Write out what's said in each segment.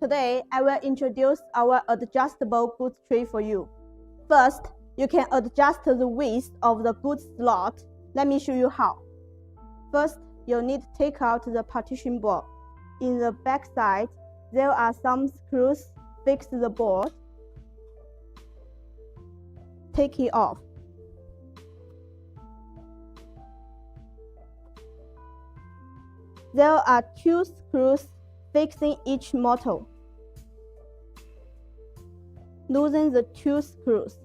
Today, I will introduce our adjustable goods tray for you. First, you can adjust the width of the goods slot. Let me show you how. First, you'll need to take out the partition board. In the back side, there are some screws fix the board. Take it off. There are 2 screws fixing each motor. Loosen the 2 screws.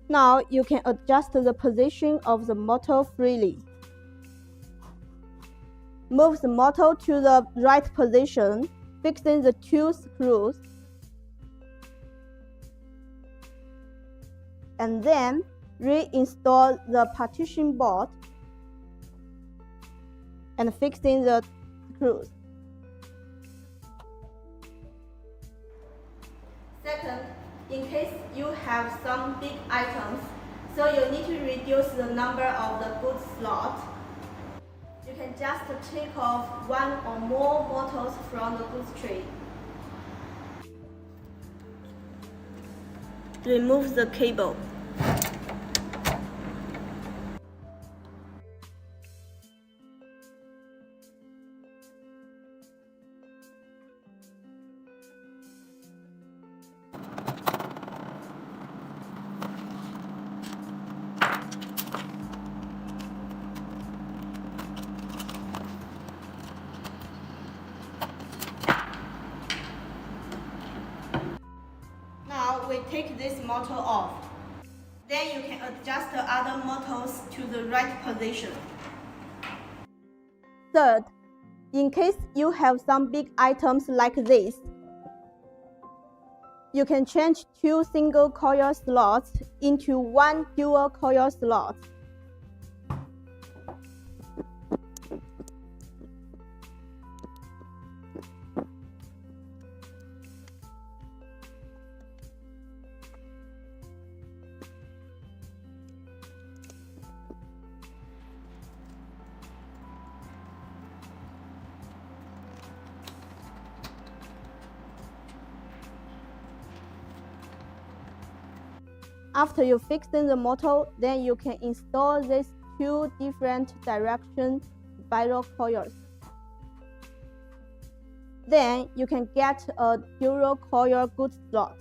Now you can adjust the position of the motor freely. Move the motor to the right position, fixing the 2 screws, and then reinstall the partition board and fixing the screws. Second, in case you have some big items, so you need to reduce the number of the goods slot, you can just take off 1 or more motors from the goods tray. Remove the cable. Now we take this motor off. Then you can adjust the other motors to the right position. Third, in case you have some big items like this, you can change 2 single coil slots into 1 dual coil slot. After you fixing the motor, then you can install these 2 different direction spiral coils. Then you can get a dual coil goods slot.